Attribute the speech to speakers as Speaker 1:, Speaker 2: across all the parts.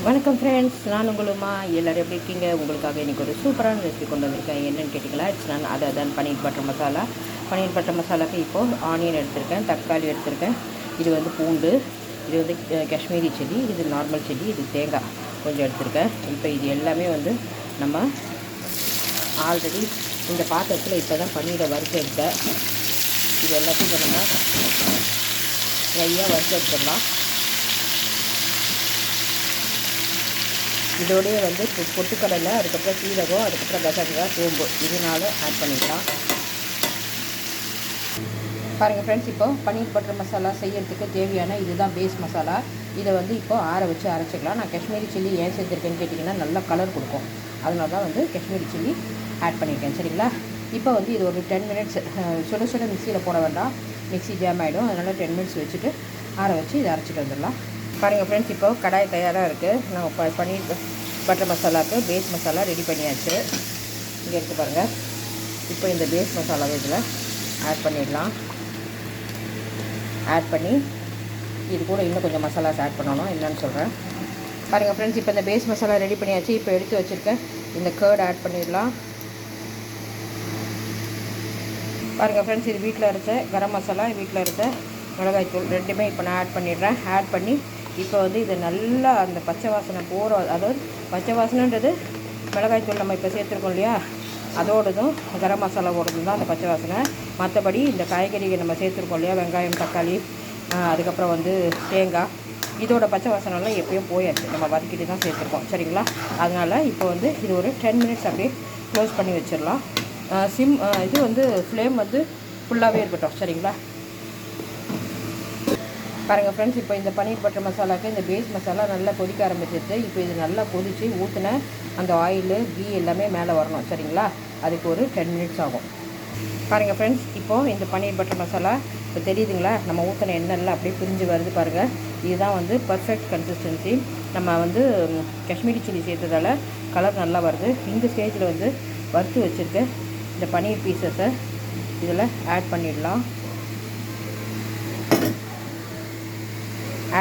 Speaker 1: வணக்கம் ஃப்ரெண்ட்ஸ், நான் உங்களுமா எல்லோரும் எப்படி இருக்கீங்க? உங்களுக்காக இன்றைக்கி ஒரு சூப்பரான ரெசிபி கொண்டு வந்திருக்கேன். என்னென்னு கேட்டிங்களா, நான் அதான் பன்னீர் பட்டர் மசாலா. பன்னீர் பட்டர் மசாலாவுக்கு இப்போது ஆனியன் எடுத்திருக்கேன், தக்காளி எடுத்திருக்கேன், இது வந்து பூண்டு, இது வந்து காஷ்மீரி சில்லி, இது நார்மல் சில்லி, இது தேங்காய் கொஞ்சம் எடுத்திருக்கேன். இப்போ இது எல்லாமே வந்து நம்ம ஆல்ரெடி இந்த பாத்திரத்தில் இப்போ தான் பன்னீரை வறுத்து எடுத்தேன். இது எல்லாத்தையும் நம்ம ட்ரையாக வறுத்து எடுத்துடலாம். இதோடய வந்து பொட்டுக்கடலை, அதுக்கப்புறம் சீரகம், அதுக்கப்புறம் கசகசா, சோம்பு இதனால ஆட் பண்ணிக்கலாம். பாருங்கள் ஃப்ரெண்ட்ஸ், இப்போ பன்னீர் பட்டர் மசாலா செய்யறதுக்கு தேவையான இதுதான் பேஸ் மசாலா. இதை வந்து இப்போ ஆற வச்சு அரைச்சிக்கலாம். நான் காஷ்மீரி சில்லி ஏன் சேர்த்துருக்கேன்னு கேட்டிங்கன்னா நல்லா கலர் கொடுக்கும், அதனால தான் வந்து காஷ்மீரி சில்லி ஆட் பண்ணியிருக்கேன். சரிங்களா? இப்போ வந்து இது ஒரு 10 மினிட்ஸ் சுட சுட மிக்சியில் போட வேண்டாம், மிக்சி ஜாம் ஆகிடும். அதனால் 10 மினிட்ஸ் வச்சுட்டு ஆற வச்சு இதை அரைச்சிட்டு வந்துடலாம். பாருங்கள் ஃப்ரெண்ட்ஸ், இப்போ கடாய் தயாராக இருக்குது. நம்ம பன்னீர் பட்டர் மசாலாவுக்கு பேஸ் மசாலா ரெடி பண்ணியாச்சு. இங்கே எடுத்து பாருங்கள். இப்போ இந்த பேஸ் மசாலாவை இதில் ஆட் பண்ணிடலாம். ஆட் பண்ணி இது கூட இன்னும் கொஞ்சம் மசாலாஸ் ஆட் பண்ணணும், என்னன்னு சொல்கிறேன். பாருங்கள் ஃப்ரெண்ட்ஸ், இப்போ இந்த பேஸ் மசாலா ரெடி பண்ணியாச்சு. இப்போ எடுத்து வச்சுருக்கேன் இந்த கர்ட் ஆட் பண்ணிடலாம். பாருங்கள் ஃப்ரெண்ட்ஸ், இது வீட்டில் அரைச்ச கரம் மசாலா, வீட்டில் அரைச்ச மிளகாய்த்தூள் ரெண்டுமே இப்போ நான் ஆட் பண்ணிடுறேன். ஆட் பண்ணி இப்போ வந்து இது நல்லா அந்த பச்சை வாசனை போகிற, அதாவது பச்சை வாசனைன்றது மிளகாய்த்தூள் நம்ம இப்போ சேர்த்துருக்கோம் இல்லையா, அதோடதும் கரம் மசாலாவோடதும் தான் அந்த பச்சை வாசனை. மற்றபடி இந்த காய்கறிகள் நம்ம சேர்த்துருக்கோம் இல்லையா, வெங்காயம், தக்காளி, அதுக்கப்புறம் வந்து தேங்காய், இதோட பச்சை வாசனைலாம் எப்பயும் போயாச்சு, நம்ம வதக்கிட்டு தான் சேர்த்துருக்கோம். சரிங்களா? அதனால் இப்போ வந்து இது ஒரு 10 மினிட்ஸ் அப்படியே க்ளோஸ் பண்ணி வச்சிடலாம். இது வந்து ஃப்ளேம் வந்து ஃபுல்லாகவே இருக்கட்டும். சரிங்களா? பாருங்கள் ஃப்ரெண்ட்ஸ், இப்போ இந்த பன்னீர் பட்டர் மசாலாவுக்கு இந்த பேஸ் மசாலா நல்லா கொதிக்க ஆரம்பிச்சிருச்சு. இப்போ இது நல்லா கொதித்து ஊற்றின அந்த ஆயிலு கீ எல்லாமே மேலே வரணும். சரிங்களா? அதுக்கு ஒரு 10 மினிட்ஸ் ஆகும். பாருங்கள் ஃப்ரெண்ட்ஸ், இப்போது இந்த பன்னீர் பட்டர் மசாலா இப்போ தெரியுதுங்களா, நம்ம ஊற்றின எண்ணெய்லாம் அப்படியே பிரிஞ்சு வருது பாருங்கள். இதுதான் வந்து பர்ஃபெக்ட் கன்சிஸ்டன்சி. நம்ம வந்து காஷ்மீரி சில்லி சேர்த்ததால் கலர் நல்லா வருது. இந்த ஸ்டேஜில் வந்து வறுத்து வச்சுருக்க இந்த பன்னீர் பீசஸை இதில் ஆட் பண்ணிடலாம்.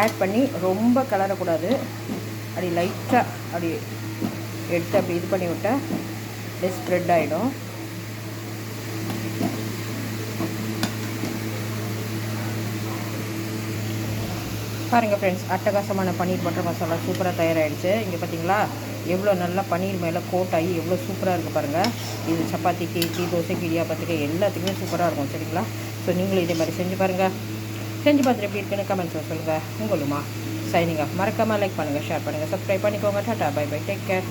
Speaker 1: ஆட் பண்ணி ரொம்ப கலரக்கூடாது, அப்படி லைட்டாக அப்படி எடுத்து அப்படி இது பண்ணி விட்டால் அப்படியே ஸ்ப்ரெட் ஆகிடும். பாருங்கள் ஃப்ரெண்ட்ஸ், அட்டகாசமான பன்னீர் பட்டர் மசாலா சூப்பராக தயாராகிடுச்சு. இங்கே பார்த்தீங்களா எவ்வளோ நல்லா பன்னீர் மேலே கோட் ஆகி எவ்வளோ சூப்பராக இருக்குது பாருங்கள். இது சப்பாத்திக்கு, இட்லி, தோசைக்கு, இடியாப்பத்துக்கு எல்லாத்துக்குமே சூப்பராக இருக்கும். சரிங்களா? ஸோ நீங்களும் இதே மாதிரி செஞ்சு பாருங்கள். செஞ்சு பார்த்துட்டு எப்படி இருக்குன்னு கமெண்ட்ஸில் சொல்லுங்கள். உங்களுமா சைனிங் ஆஃப். மறக்காமல் லைக் பண்ணுங்கள், ஷேர் பண்ணுங்கள், சப்ஸ்கிரைப் பண்ணிக்கோங்க. Tata, bye bye, take care.